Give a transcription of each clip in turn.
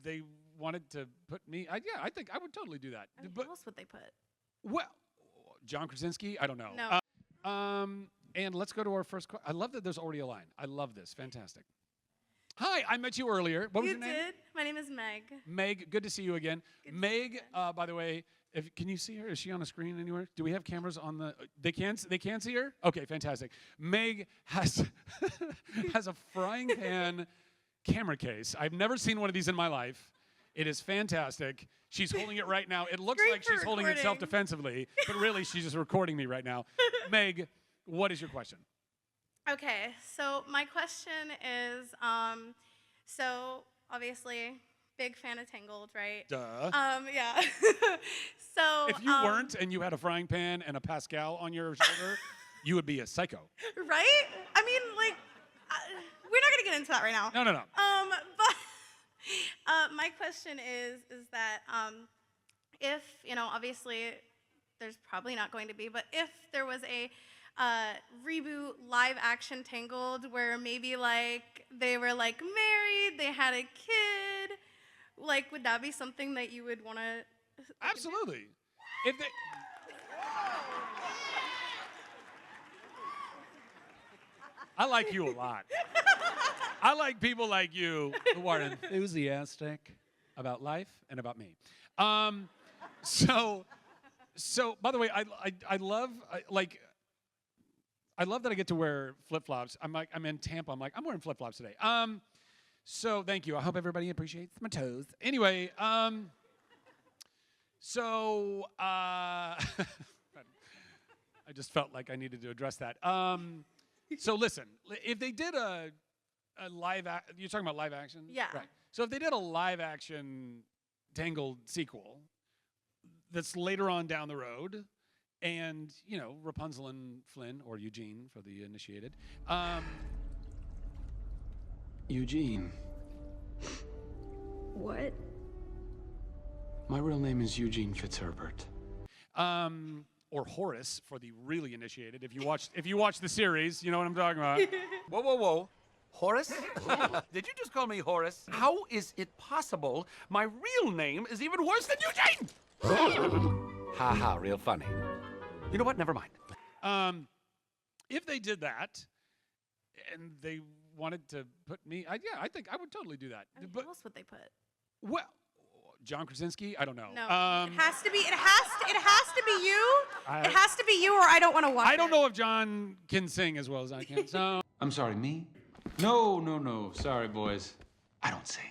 they wanted to put me. Yeah, I think I would totally do that. I mean, who else would they put? Well, John Krasinski. I don't know. No. And let's go to our first question. I love that there's already a line. I love this. Fantastic. Hi, I met you earlier. What was your name? You did. My name is Meg. Meg, good to see you again. Meg, by the way, can you see her? Is she on a screen anywhere? Do we have cameras on the? They can see her. Okay, fantastic. Meg has has a frying pan camera case. I've never seen one of these in my life. It is fantastic. She's holding it right now. It looks like she's holding it self-defensively, but really she's just recording me right now. Meg, what is your question? Okay, so my question is, so obviously, big fan of Tangled, right? Duh. Yeah. So if you weren't and you had a frying pan and a Pascal on your shoulder, you would be a psycho. Right? I mean, like, we're not gonna get into that right now. No. But my question is that if, you know, obviously there's probably not going to be, but if there was a reboot live action Tangled where maybe like they were like married, they had a kid, like would that be something that you would want to? Absolutely. If they I like you a lot. I like people like you who are enthusiastic about life and about me. So by the way, I love that I get to wear flip-flops. I'm in Tampa. I'm wearing flip-flops today. So thank you. I hope everybody appreciates my toes. Anyway, so I just felt like I needed to address that. So listen, if they did a live, you're talking about live action? Yeah. Right. So if they did a live action Tangled sequel that's later on down the road, and, you know, Rapunzel and Flynn, or Eugene for the initiated. Eugene. What? My real name is Eugene Fitzherbert. Or Horace for the really initiated. If you watch the series, you know what I'm talking about. Whoa. Horace? Did you just call me Horace? How is it possible my real name is even worse than Eugene? Ha, real funny. You know what? Never mind. If they did that, and they wanted to put me, I think I would totally do that. I mean, but who else would they put? well, John Krasinski, I don't know. No, it has to be. It has to be you. It has to be you, or I don't want to watch it. I don't know if John can sing as well as I can. So I'm sorry, me? No. Sorry, boys. I don't sing.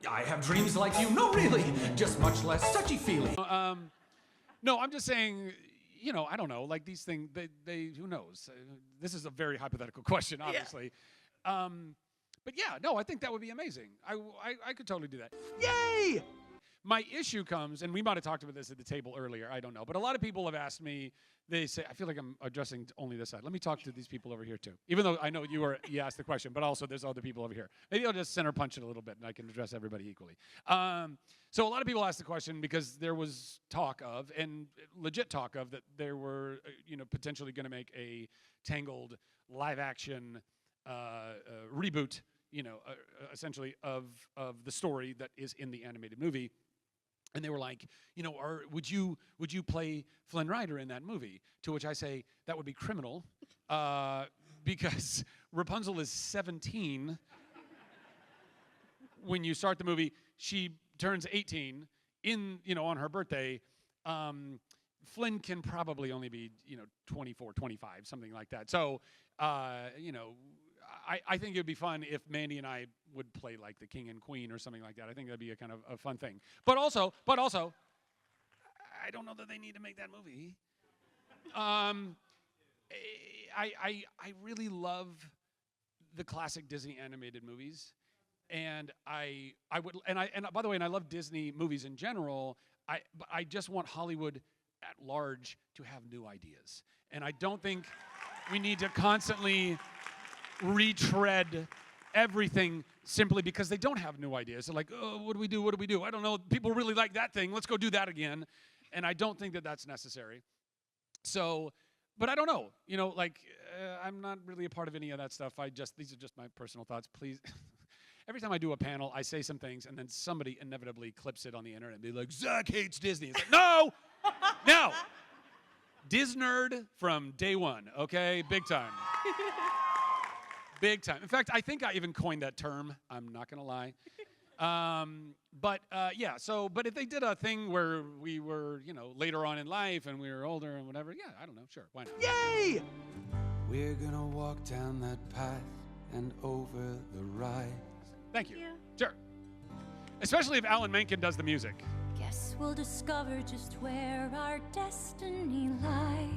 I have dreams like you. No, really. Just much less touchy-feely. No, I'm just saying, you know, I don't know. Like these things, they who knows? This is a very hypothetical question, obviously. Yeah. But yeah, no, I think that would be amazing. I could totally do that. Yay! My issue comes, and we might have talked about this at the table earlier, I don't know, but a lot of people have asked me, they say, I feel like I'm addressing only this side. Let me talk to these people over here too. Even though I know you asked the question, but also there's other people over here. Maybe I'll just center punch it a little bit and I can address everybody equally. So a lot of people asked the question because there was talk of, and legit talk of, that there were, potentially going to make a Tangled live action reboot, essentially of the story that is in the animated movie. And they were like, would you play Flynn Rider in that movie? To which I say, that would be criminal, because Rapunzel is 17 when you start the movie. She turns 18 on her birthday. Flynn can probably only be, 24, 25, something like that. So, I think it would be fun if Mandy and I would play like the king and queen or something like that. I think that'd be a kind of a fun thing. But also, I don't know that they need to make that movie. I really love the classic Disney animated movies, and I would, and by the way, and I love Disney movies in general. But I just want Hollywood at large to have new ideas, and I don't think we need to constantly retread everything simply because they don't have new ideas. They're like, oh, what do we do? I don't know. People really like that thing. Let's go do that again. And I don't think that that's necessary. So, but I don't know. I'm not really a part of any of that stuff. These are just my personal thoughts. Please. every time I do a panel, I say some things, and then somebody inevitably clips it on the internet and be like, Zach hates Disney. It's like, no! No! Disnerd from day one, okay? Big time. Big time. In fact, I think I even coined that term. I'm not going to lie. But if they did a thing where we were, later on in life and we were older and whatever, yeah, I don't know, sure, why not? Yay! We're gonna walk down that path and over the rise. Thank you. Yeah. Sure. Especially if Alan Menken does the music. Guess we'll discover just where our destiny lies.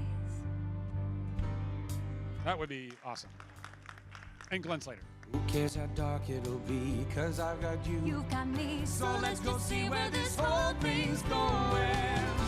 That would be awesome. And Glenn Slater. Who cares how dark it'll be, 'cause I've got you. You've got me, So let's go see where this whole thing's going.